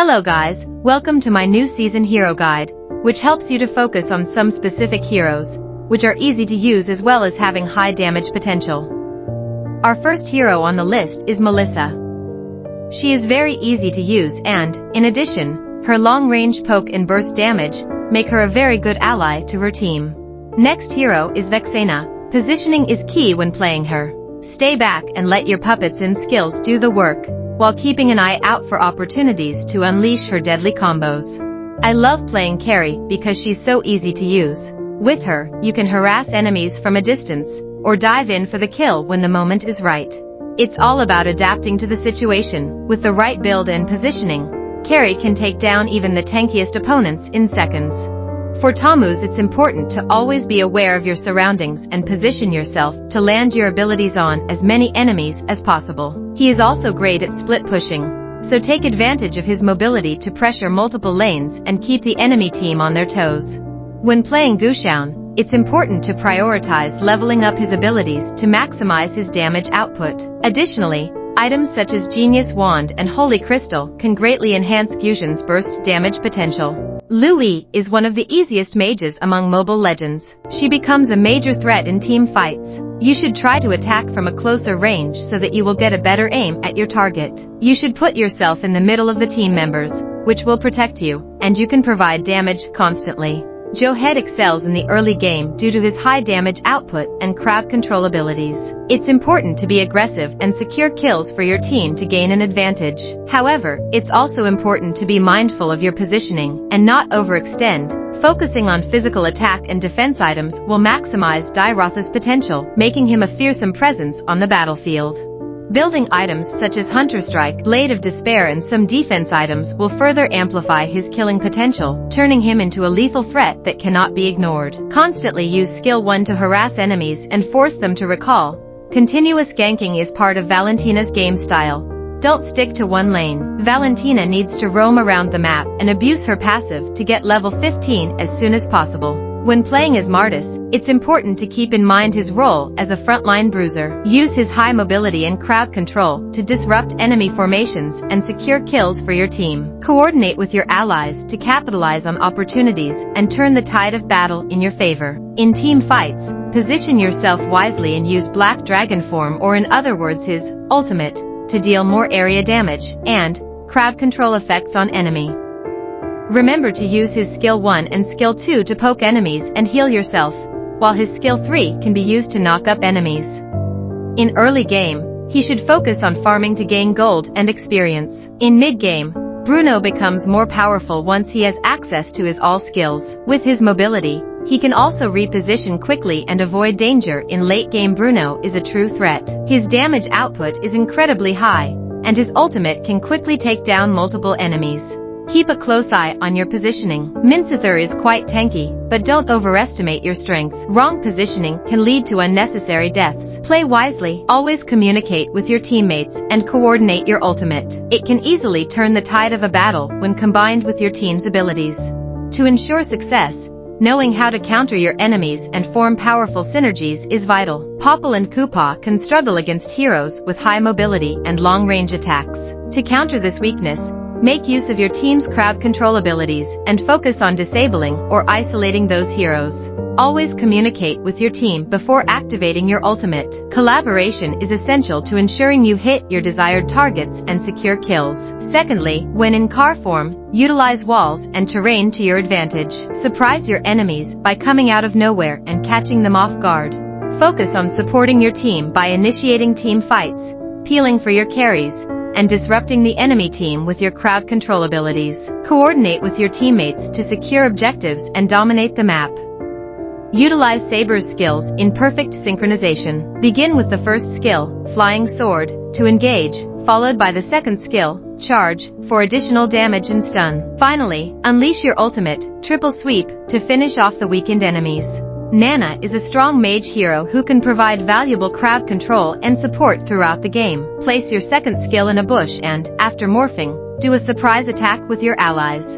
Hello guys, welcome to my new season hero guide, which helps you to focus on some specific heroes, which are easy to use as well as having high damage potential. Our first hero on the list is Melissa. She is very easy to use and, in addition, her long-range poke and burst damage make her a very good ally to her team. Next hero is Vexena. Positioning is key when playing her. Stay back and let your puppets and skills do the work, while keeping an eye out for opportunities to unleash her deadly combos. I love playing carry because she's so easy to use. With her, you can harass enemies from a distance, or dive in for the kill when the moment is right. It's all about adapting to the situation. With the right build and positioning, carry can take down even the tankiest opponents in seconds. For Tamus, it's important to always be aware of your surroundings and position yourself to land your abilities on as many enemies as possible. He is also great at split pushing, so take advantage of his mobility to pressure multiple lanes and keep the enemy team on their toes. When playing Gusion, it's important to prioritize leveling up his abilities to maximize his damage output. Additionally, items such as Genius Wand and Holy Crystal can greatly enhance Gusion's burst damage potential. Louis is one of the easiest mages among Mobile Legends. She becomes a major threat in team fights. You should try to attack from a closer range so that you will get a better aim at your target. You should put yourself in the middle of the team members, which will protect you, and you can provide damage constantly. Johed excels in the early game due to his high damage output and crowd control abilities. It's important to be aggressive and secure kills for your team to gain an advantage. However, it's also important to be mindful of your positioning and not overextend. Focusing on physical attack and defense items will maximize Dyrotha's potential, making him a fearsome presence on the battlefield. Building items such as Hunter Strike, Blade of Despair and some defense items will further amplify his killing potential, turning him into a lethal threat that cannot be ignored. Constantly use Skill 1 to harass enemies and force them to recall. Continuous ganking is part of Valentina's game style. Don't stick to one lane. Valentina needs to roam around the map and abuse her passive to get level 15 as soon as possible. When playing as Martis, it's important to keep in mind his role as a frontline bruiser. Use his high mobility and crowd control to disrupt enemy formations and secure kills for your team. Coordinate with your allies to capitalize on opportunities and turn the tide of battle in your favor. In team fights, position yourself wisely and use Black Dragon form, or in other words his ultimate, to deal more area damage and crowd control effects on enemy. Remember to use his Skill 1 and Skill 2 to poke enemies and heal yourself, while his Skill 3 can be used to knock up enemies. In early game, he should focus on farming to gain gold and experience. In mid-game, Bruno becomes more powerful once he has access to his all skills. With his mobility, he can also reposition quickly and avoid danger. In late game, Bruno is a true threat. His damage output is incredibly high, and his ultimate can quickly take down multiple enemies. Keep a close eye on your positioning. Mincither is quite tanky, but don't overestimate your strength. Wrong positioning can lead to unnecessary deaths. Play wisely. Always communicate with your teammates and coordinate your ultimate. It can easily turn the tide of a battle when combined with your team's abilities. To ensure success, knowing how to counter your enemies and form powerful synergies is vital. Popple and Koopa can struggle against heroes with high mobility and long-range attacks. To counter this weakness, make use of your team's crowd control abilities and focus on disabling or isolating those heroes. Always communicate with your team before activating your ultimate. Collaboration is essential to ensuring you hit your desired targets and secure kills. Secondly, when in car form, utilize walls and terrain to your advantage. Surprise your enemies by coming out of nowhere and catching them off guard. Focus on supporting your team by initiating team fights, peeling for your carries, and disrupting the enemy team with your crowd control abilities. Coordinate with your teammates to secure objectives and dominate the map. Utilize Saber's skills in perfect synchronization. Begin with the first skill, Flying Sword, to engage, followed by the second skill, Charge, for additional damage and stun. Finally, unleash your ultimate, Triple Sweep, to finish off the weakened enemies. Nana is a strong mage hero who can provide valuable crowd control and support throughout the game. Place your second skill in a bush and, after morphing, do a surprise attack with your allies.